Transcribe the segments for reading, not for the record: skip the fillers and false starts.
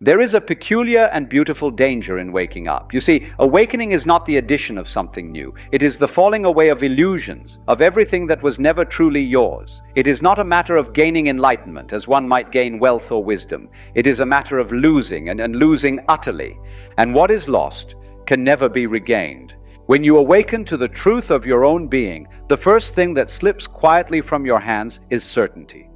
There is a peculiar and beautiful danger in waking up. You see, awakening is not the addition of something new. It is the falling away of illusions, of everything that was never truly yours. It is not a matter of gaining enlightenment, as one might gain wealth or wisdom. It is a matter of losing, and losing utterly. And what is lost can never be regained. When you awaken to the truth of your own being, the first thing that slips quietly from your hands is certainty.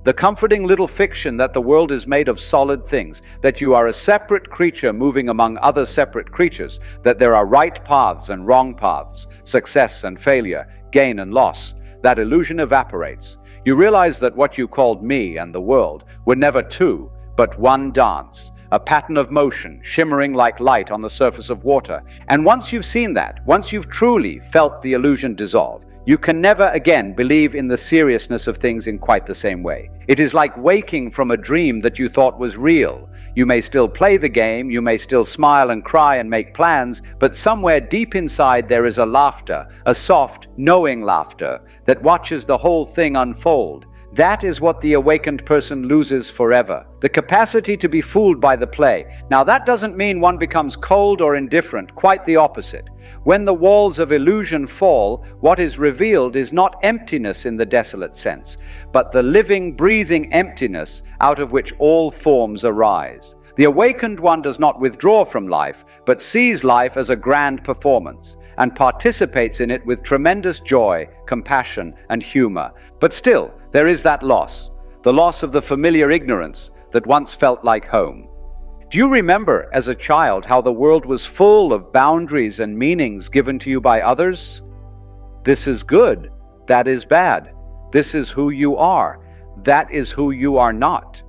The comforting little fiction that the world is made of solid things, that you are a separate creature moving among other separate creatures, that there are right paths and wrong paths, success and failure, gain and loss, that illusion evaporates. You realize that what you called me and the world were never two, but one dance, a pattern of motion shimmering like light on the surface of water. And once you've seen that, once you've truly felt the illusion dissolve, you can never again believe in the seriousness of things in quite the same way. It is like waking from a dream that you thought was real. You may still play the game, you may still smile and cry and make plans, but somewhere deep inside there is a laughter, a soft, knowing laughter that watches the whole thing unfold. That is what the awakened person loses forever, the capacity to be fooled by the play. Now that doesn't mean one becomes cold or indifferent, quite the opposite. When the walls of illusion fall, what is revealed is not emptiness in the desolate sense, but the living, breathing emptiness out of which all forms arise. The awakened one does not withdraw from life, but sees life as a grand performance, and participates in it with tremendous joy, compassion, and humor. But still, there is that loss, the loss of the familiar ignorance that once felt like home. Do you remember as a child how the world was full of boundaries and meanings given to you by others? This is good, that is bad. This is who you are, that is who you are not.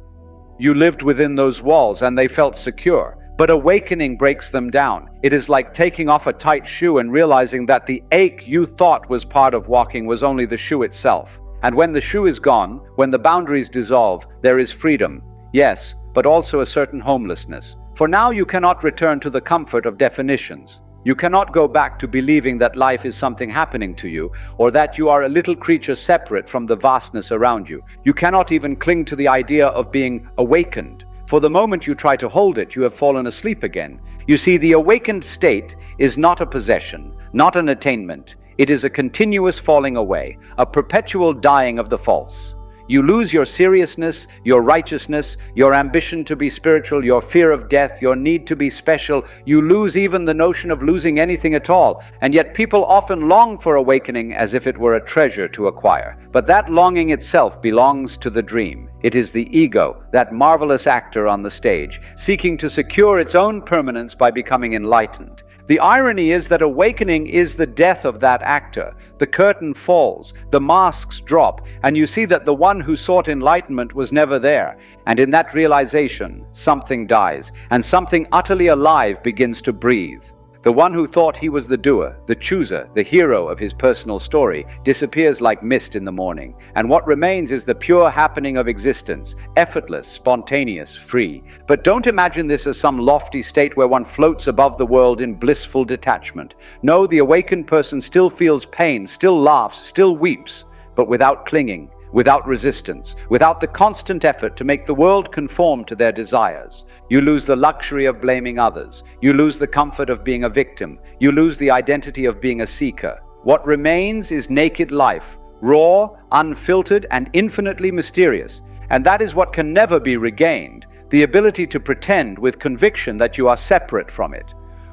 You lived within those walls and they felt secure. But awakening breaks them down. It is like taking off a tight shoe and realizing that the ache you thought was part of walking was only the shoe itself. And when the shoe is gone, when the boundaries dissolve, there is freedom. Yes, but also a certain homelessness. For now you cannot return to the comfort of definitions. You cannot go back to believing that life is something happening to you, or that you are a little creature separate from the vastness around you. You cannot even cling to the idea of being awakened. For the moment you try to hold it, you have fallen asleep again. You see, the awakened state is not a possession, not an attainment. It is a continuous falling away, a perpetual dying of the false. You lose your seriousness, your righteousness, your ambition to be spiritual, your fear of death, your need to be special. You lose even the notion of losing anything at all. And yet people often long for awakening as if it were a treasure to acquire. But that longing itself belongs to the dream. It is the ego, that marvelous actor on the stage, seeking to secure its own permanence by becoming enlightened. The irony is that awakening is the death of that actor. The curtain falls, the masks drop, and you see that the one who sought enlightenment was never there. And in that realization, something dies, and something utterly alive begins to breathe. The one who thought he was the doer, the chooser, the hero of his personal story, disappears like mist in the morning, and what remains is the pure happening of existence, effortless, spontaneous, free. But don't imagine this as some lofty state where one floats above the world in blissful detachment. No, the awakened person still feels pain, still laughs, still weeps, but without clinging, without resistance, without the constant effort to make the world conform to their desires. You lose the luxury of blaming others. You lose the comfort of being a victim. You lose the identity of being a seeker. What remains is naked life, raw, unfiltered, and infinitely mysterious. And that is what can never be regained, the ability to pretend with conviction that you are separate from it.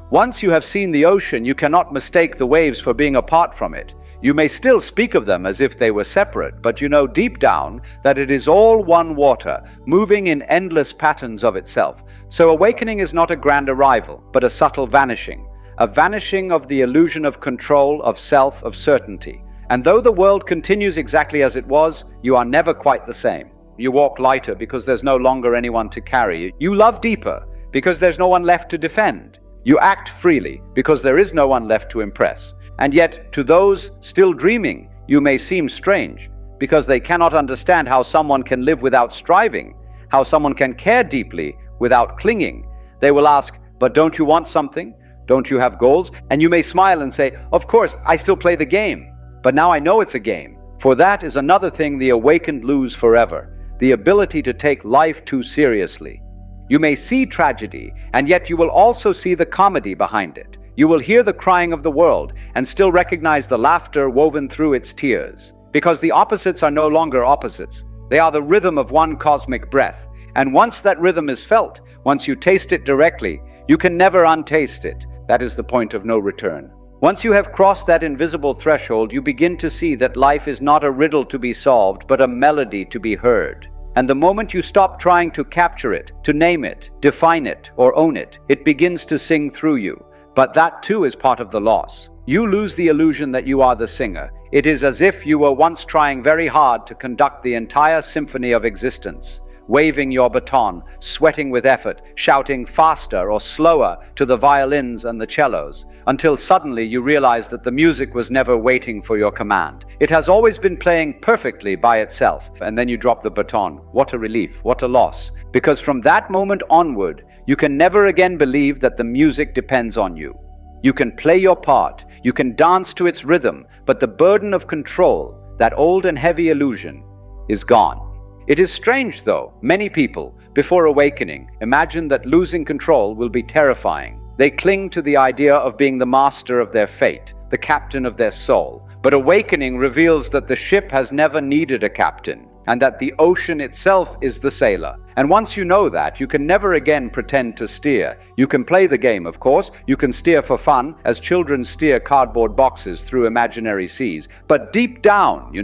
Once you have seen the ocean, you cannot mistake the waves for being apart from it. You may still speak of them as if they were separate, but you know deep down that it is all one water, moving in endless patterns of itself. So awakening is not a grand arrival, but a subtle vanishing. A vanishing of the illusion of control, of self, of certainty. And though the world continues exactly as it was, you are never quite the same. You walk lighter because there's no longer anyone to carry you. You love deeper because there's no one left to defend. You act freely because there is no one left to impress. And yet, to those still dreaming, you may seem strange, because they cannot understand how someone can live without striving, how someone can care deeply without clinging. They will ask, but don't you want something? Don't you have goals? And you may smile and say, of course, I still play the game. But now I know it's a game. For that is another thing the awakened lose forever, the ability to take life too seriously. You may see tragedy, and yet you will also see the comedy behind it. You will hear the crying of the world, and still recognize the laughter woven through its tears. Because the opposites are no longer opposites. They are the rhythm of one cosmic breath. And once that rhythm is felt, once you taste it directly, you can never untaste it. That is the point of no return. Once you have crossed that invisible threshold, you begin to see that life is not a riddle to be solved, but a melody to be heard. And the moment you stop trying to capture it, to name it, define it, or own it, it begins to sing through you. But that too is part of the loss. You lose the illusion that you are the singer. It is as if you were once trying very hard to conduct the entire symphony of existence, waving your baton, sweating with effort, shouting faster or slower to the violins and the cellos, until suddenly you realize that the music was never waiting for your command. It has always been playing perfectly by itself, and then you drop the baton. What a relief, what a loss. Because from that moment onward, you can never again believe that the music depends on you. You can play your part, you can dance to its rhythm, but the burden of control, that old and heavy illusion, is gone. It is strange, though. Many people, before awakening, imagine that losing control will be terrifying. They cling to the idea of being the master of their fate, the captain of their soul. But awakening reveals that the ship has never needed a captain, and that the ocean itself is the sailor. And once you know that, you can never again pretend to steer. You can play the game, of course. You can steer for fun, as children steer cardboard boxes through imaginary seas. But deep down, you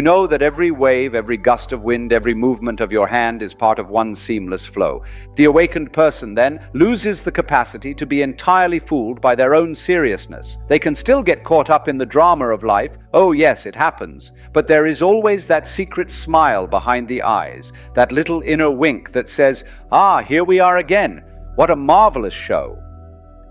know that every wave, every gust of wind, every movement of your hand is part of one seamless flow. The awakened person then loses the capacity to be entirely fooled by their own seriousness. They can still get caught up in the drama of life. Oh yes, it happens. But there is always that secret smile behind the eyes, that little inner wink that says, "Ah, here we are again. What a marvelous show."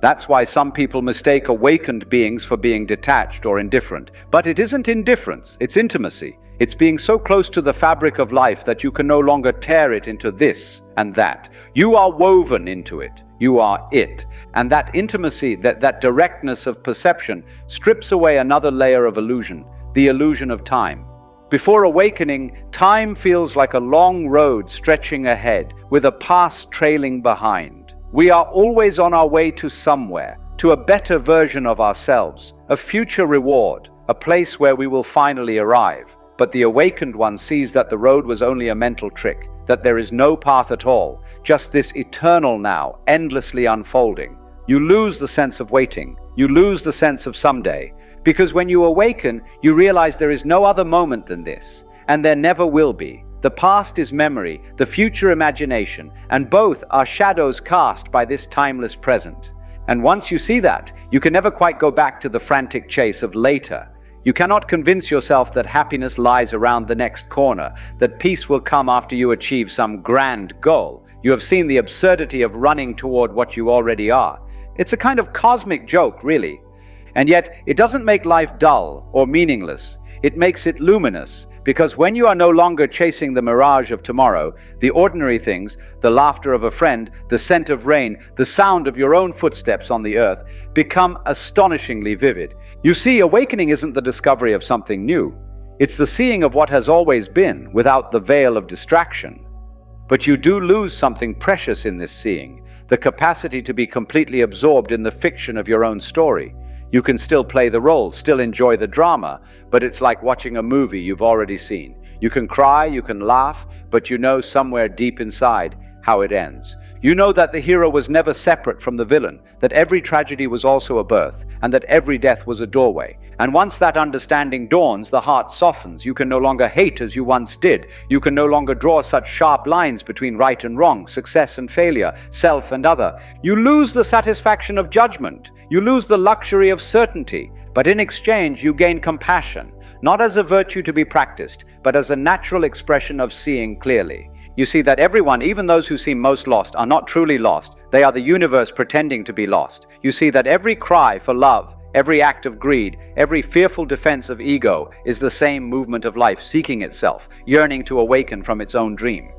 That's why some people mistake awakened beings for being detached or indifferent. But it isn't indifference, it's intimacy. It's being so close to the fabric of life that you can no longer tear it into this and that. You are woven into it. You are it. And that intimacy, that directness of perception, strips away another layer of illusion, the illusion of time. Before awakening, time feels like a long road stretching ahead, with a past trailing behind. We are always on our way to somewhere, to a better version of ourselves, a future reward, a place where we will finally arrive. But the awakened one sees that the road was only a mental trick, that there is no path at all, just this eternal now, endlessly unfolding. You lose the sense of waiting. You lose the sense of someday. Because when you awaken, you realize there is no other moment than this, and there never will be. The past is memory, the future imagination, and both are shadows cast by this timeless present. And once you see that, you can never quite go back to the frantic chase of later. You cannot convince yourself that happiness lies around the next corner, that peace will come after you achieve some grand goal. You have seen the absurdity of running toward what you already are. It's a kind of cosmic joke, really. And yet, it doesn't make life dull or meaningless. It makes it luminous, because when you are no longer chasing the mirage of tomorrow, the ordinary things, the laughter of a friend, the scent of rain, the sound of your own footsteps on the earth, become astonishingly vivid. You see, awakening isn't the discovery of something new. It's the seeing of what has always been, without the veil of distraction. But you do lose something precious in this seeing, the capacity to be completely absorbed in the fiction of your own story. You can still play the role, still enjoy the drama, but it's like watching a movie you've already seen. You can cry, you can laugh, but you know somewhere deep inside how it ends. You know that the hero was never separate from the villain, that every tragedy was also a birth, and that every death was a doorway. And once that understanding dawns, the heart softens. You can no longer hate as you once did. You can no longer draw such sharp lines between right and wrong, success and failure, self and other. You lose the satisfaction of judgment. You lose the luxury of certainty. But in exchange, you gain compassion, not as a virtue to be practiced, but as a natural expression of seeing clearly. You see that everyone, even those who seem most lost, are not truly lost. They are the universe pretending to be lost. You see that every cry for love, every act of greed, every fearful defense of ego is the same movement of life seeking itself, yearning to awaken from its own dream.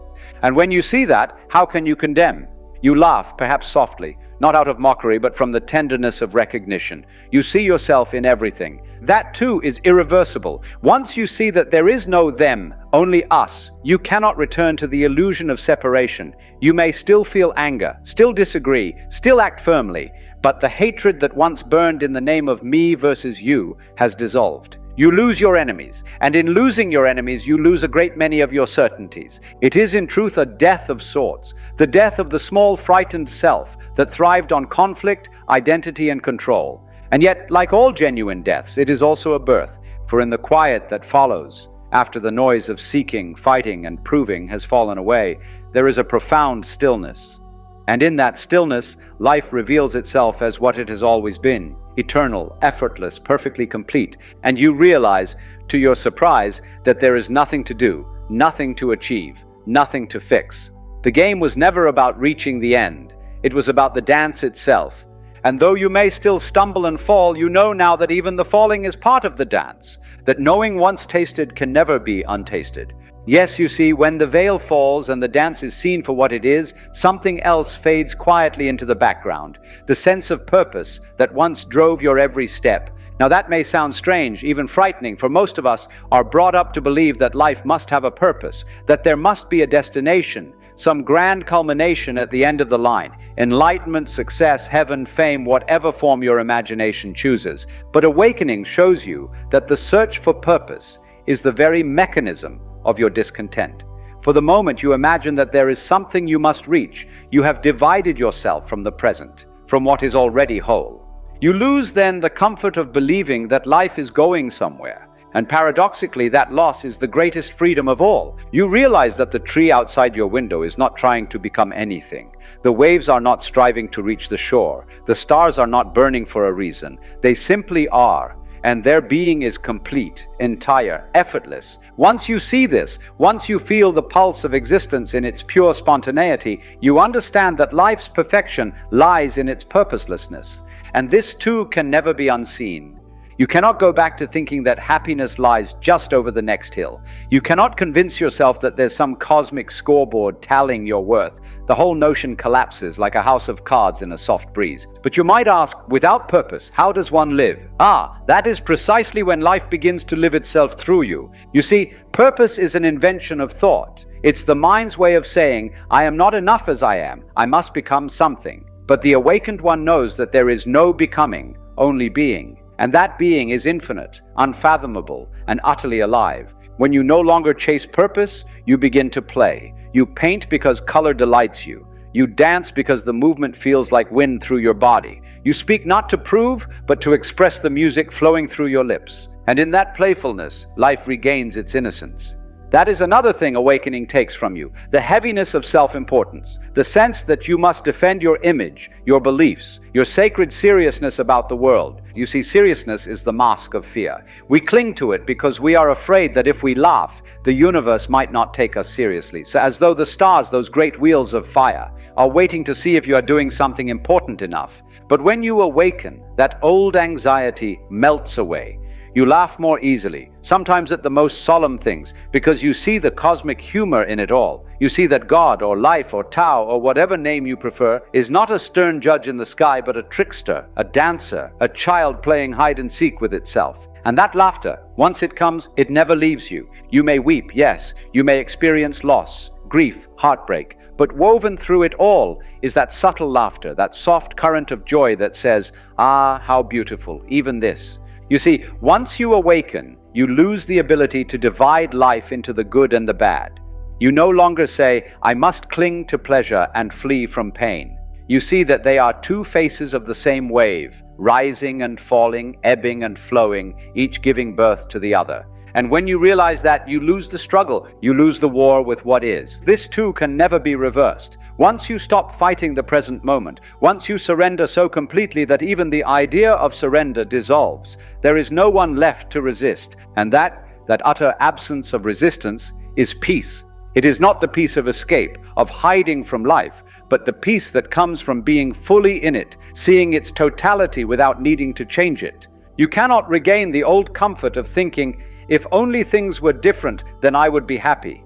And when you see that, how can you condemn? You laugh, perhaps softly, not out of mockery, but from the tenderness of recognition. You see yourself in everything. That too is irreversible. Once you see that there is no them, only us, you cannot return to the illusion of separation. You may still feel anger, still disagree, still act firmly, but the hatred that once burned in the name of me versus you has dissolved. You lose your enemies, and in losing your enemies you lose a great many of your certainties. It is in truth a death of sorts, the death of the small frightened self that thrived on conflict, identity, and control. And yet, like all genuine deaths, it is also a birth, for in the quiet that follows, after the noise of seeking, fighting, and proving has fallen away, there is a profound stillness. And in that stillness, life reveals itself as what it has always been, eternal, effortless, perfectly complete, and you realize, to your surprise, that there is nothing to do, nothing to achieve, nothing to fix. The game was never about reaching the end. It was about the dance itself. And though you may still stumble and fall, you know now that even the falling is part of the dance, that knowing once tasted can never be untasted. Yes, you see, when the veil falls and the dance is seen for what it is, something else fades quietly into the background, the sense of purpose that once drove your every step. Now that may sound strange, even frightening, for most of us are brought up to believe that life must have a purpose, that there must be a destination, some grand culmination at the end of the line. Enlightenment, success, heaven, fame, whatever form your imagination chooses. But awakening shows you that the search for purpose is the very mechanism of your discontent. For the moment you imagine that there is something you must reach, you have divided yourself from the present, from what is already whole. You lose then the comfort of believing that life is going somewhere. And paradoxically, that loss is the greatest freedom of all. You realize that the tree outside your window is not trying to become anything. The waves are not striving to reach the shore. The stars are not burning for a reason. They simply are. And their being is complete, entire, effortless. Once you see this, once you feel the pulse of existence in its pure spontaneity, you understand that life's perfection lies in its purposelessness. And this too can never be unseen. You cannot go back to thinking that happiness lies just over the next hill. You cannot convince yourself that there's some cosmic scoreboard tallying your worth. The whole notion collapses like a house of cards in a soft breeze. But you might ask, without purpose, how does one live? That is precisely when life begins to live itself through you. You see, purpose is an invention of thought. It's the mind's way of saying, I am not enough as I am. I must become something. But the awakened one knows that there is no becoming, only being. And that being is infinite, unfathomable, and utterly alive. When you no longer chase purpose, you begin to play. You paint because color delights you. You dance because the movement feels like wind through your body. You speak not to prove, but to express the music flowing through your lips. And in that playfulness, life regains its innocence. That is another thing awakening takes from you, the heaviness of self-importance, the sense that you must defend your image, your beliefs, your sacred seriousness about the world. You see, seriousness is the mask of fear. We cling to it because we are afraid that if we laugh, the universe might not take us seriously. So as though the stars, those great wheels of fire, are waiting to see if you are doing something important enough. But when you awaken, that old anxiety melts away. You laugh more easily, sometimes at the most solemn things, because you see the cosmic humor in it all. You see that God or life or Tao or whatever name you prefer is not a stern judge in the sky, but a trickster, a dancer, a child playing hide and seek with itself. And that laughter, once it comes, it never leaves you. You may weep, yes, you may experience loss, grief, heartbreak, but woven through it all is that subtle laughter, that soft current of joy that says, how beautiful, even this. You see, once you awaken, you lose the ability to divide life into the good and the bad. You no longer say, I must cling to pleasure and flee from pain. You see that they are two faces of the same wave, rising and falling, ebbing and flowing, each giving birth to the other. And when you realize that, you lose the struggle, you lose the war with what is. This too can never be reversed. Once you stop fighting the present moment, once you surrender so completely that even the idea of surrender dissolves, there is no one left to resist. And that utter absence of resistance is peace. It is not the peace of escape, of hiding from life, but the peace that comes from being fully in it, seeing its totality without needing to change it. You cannot regain the old comfort of thinking, if only things were different, then I would be happy.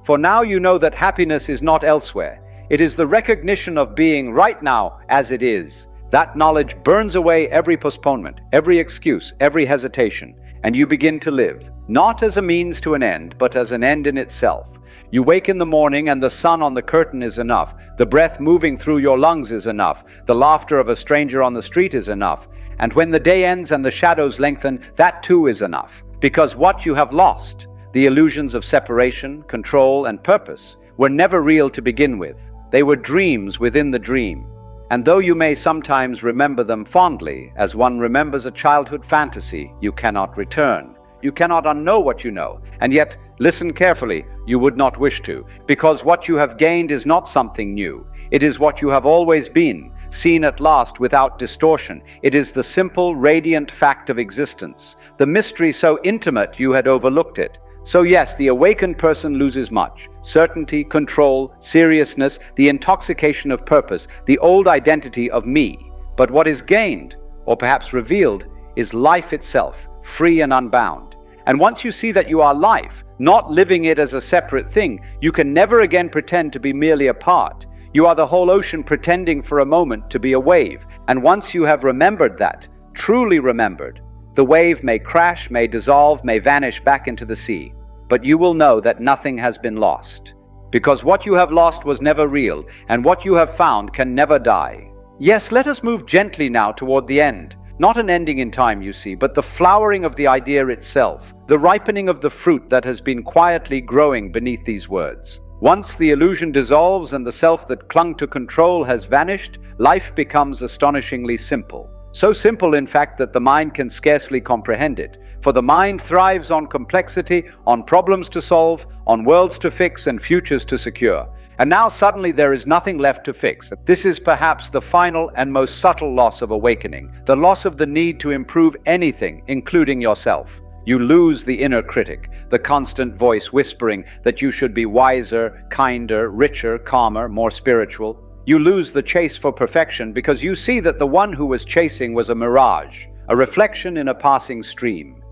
For now you know that happiness is not elsewhere. It is the recognition of being right now as it is. That knowledge burns away every postponement, every excuse, every hesitation, and you begin to live, not as a means to an end, but as an end in itself. You wake in the morning and the sun on the curtain is enough. The breath moving through your lungs is enough. The laughter of a stranger on the street is enough. And when the day ends and the shadows lengthen, that too is enough. Because what you have lost, the illusions of separation, control, and purpose, were never real to begin with. They were dreams within the dream. And though you may sometimes remember them fondly, as one remembers a childhood fantasy, you cannot return. You cannot unknow what you know, and yet, listen carefully, you would not wish to, because what you have gained is not something new. It is what you have always been, seen at last without distortion. It is the simple, radiant fact of existence, the mystery so intimate you had overlooked it. So yes, the awakened person loses much: certainty, control, seriousness, the intoxication of purpose, the old identity of me. But what is gained, or perhaps revealed, is life itself, free and unbound. And once you see that you are life, not living it as a separate thing, you can never again pretend to be merely a part. You are the whole ocean pretending for a moment to be a wave. And once you have remembered that, truly remembered, the wave may crash, may dissolve, may vanish back into the sea. But you will know that nothing has been lost. Because what you have lost was never real, and what you have found can never die. Yes, let us move gently now toward the end. Not an ending in time, you see, but the flowering of the idea itself, the ripening of the fruit that has been quietly growing beneath these words. Once the illusion dissolves and the self that clung to control has vanished, life becomes astonishingly simple. So simple, in fact, that the mind can scarcely comprehend it. For the mind thrives on complexity, on problems to solve, on worlds to fix and futures to secure. And now suddenly there is nothing left to fix. This is perhaps the final and most subtle loss of awakening, the loss of the need to improve anything, including yourself. You lose the inner critic, the constant voice whispering that you should be wiser, kinder, richer, calmer, more spiritual. You lose the chase for perfection because you see that the one who was chasing was a mirage, a reflection in a passing stream.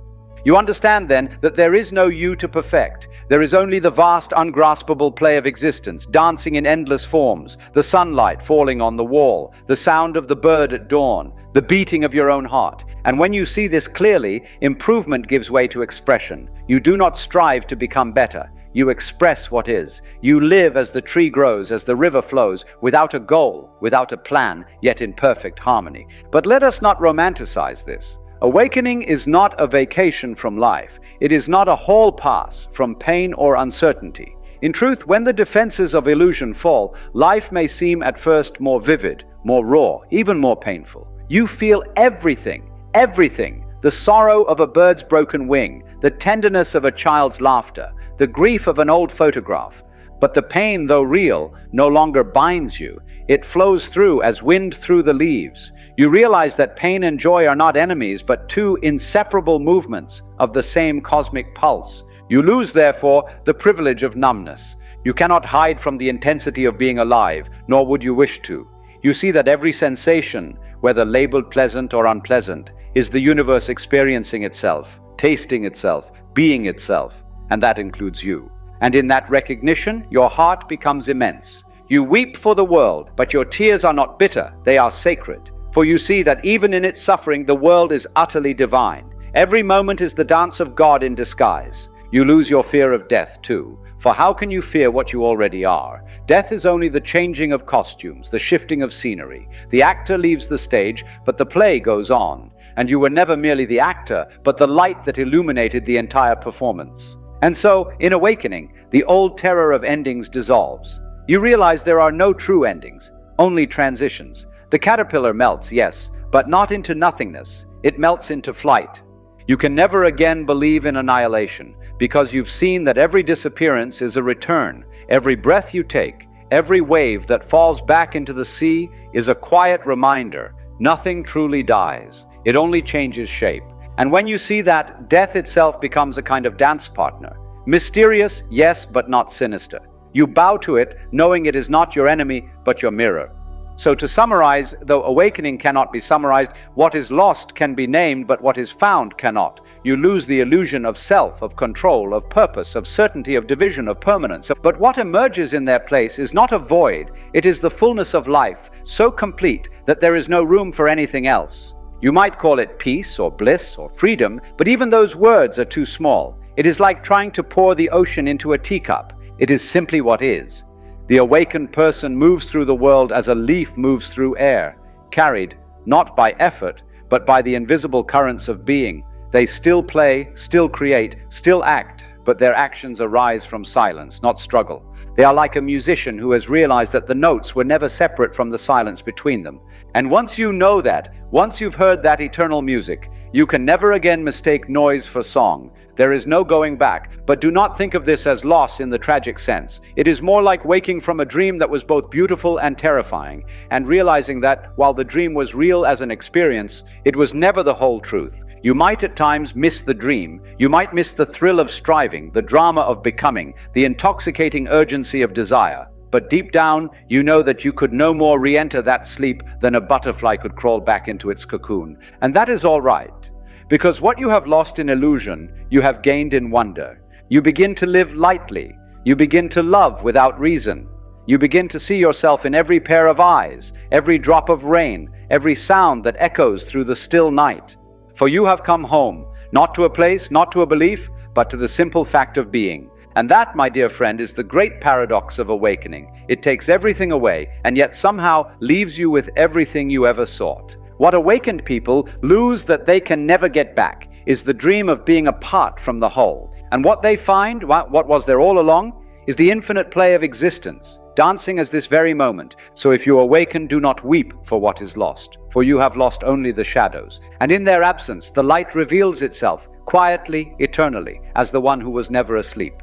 You understand then that there is no you to perfect. There is only the vast, ungraspable play of existence, dancing in endless forms, the sunlight falling on the wall, the sound of the bird at dawn, the beating of your own heart. And when you see this clearly, improvement gives way to expression. You do not strive to become better. You express what is. You live as the tree grows, as the river flows, without a goal, without a plan, yet in perfect harmony. But let us not romanticize this. Awakening is not a vacation from life. It is not a hall pass from pain or uncertainty. In truth, when the defenses of illusion fall, life may seem at first more vivid, more raw, even more painful. You feel everything, everything. The sorrow of a bird's broken wing, the tenderness of a child's laughter, the grief of an old photograph. But the pain, though real, no longer binds you. It flows through as wind through the leaves. You realize that pain and joy are not enemies, but two inseparable movements of the same cosmic pulse. You lose, therefore, the privilege of numbness. You cannot hide from the intensity of being alive, nor would you wish to. You see that every sensation, whether labeled pleasant or unpleasant, is the universe experiencing itself, tasting itself, being itself, and that includes you. And in that recognition, your heart becomes immense. You weep for the world, but your tears are not bitter, they are sacred. For you see that even in its suffering, the world is utterly divine. Every moment is the dance of God in disguise. You lose your fear of death, too. For how can you fear what you already are? Death is only the changing of costumes, the shifting of scenery. The actor leaves the stage, but the play goes on. And you were never merely the actor, but the light that illuminated the entire performance. And so, in awakening, the old terror of endings dissolves. You realize there are no true endings, only transitions. The caterpillar melts, yes, but not into nothingness. It melts into flight. You can never again believe in annihilation, because you've seen that every disappearance is a return. Every breath you take, every wave that falls back into the sea is a quiet reminder. Nothing truly dies. It only changes shape. And when you see that, death itself becomes a kind of dance partner. Mysterious, yes, but not sinister. You bow to it, knowing it is not your enemy, but your mirror. So to summarize, though awakening cannot be summarized, what is lost can be named, but what is found cannot. you lose the illusion of self, of control, of purpose, of certainty, of division, of permanence. But what emerges in their place is not a void, it is the fullness of life, so complete that there is no room for anything else. You might call it peace or bliss or freedom, but even those words are too small. It is like trying to pour the ocean into a teacup. It is simply what is. The awakened person moves through the world as a leaf moves through air, carried not by effort, but by the invisible currents of being. They still play, still create, still act, but their actions arise from silence, not struggle. They are like a musician who has realized that the notes were never separate from the silence between them. And once you know that, once you've heard that eternal music, you can never again mistake noise for song. There is no going back, but do not think of this as loss in the tragic sense. It is more like waking from a dream that was both beautiful and terrifying, and realizing that, while the dream was real as an experience, it was never the whole truth. You might at times miss the dream, you might miss the thrill of striving, the drama of becoming, the intoxicating urgency of desire. But deep down, you know that you could no more re-enter that sleep than a butterfly could crawl back into its cocoon. And that is all right. Because what you have lost in illusion, you have gained in wonder. You begin to live lightly. You begin to love without reason. You begin to see yourself in every pair of eyes, every drop of rain, every sound that echoes through the still night. For you have come home, not to a place, not to a belief, but to the simple fact of being. And that, my dear friend, is the great paradox of awakening. It takes everything away, and yet somehow leaves you with everything you ever sought. What awakened people lose that they can never get back is the dream of being apart from the whole. And what they find, what was there all along, is the infinite play of existence, dancing as this very moment. So if you awaken, do not weep for what is lost, for you have lost only the shadows. And in their absence, the light reveals itself, quietly, eternally, as the one who was never asleep.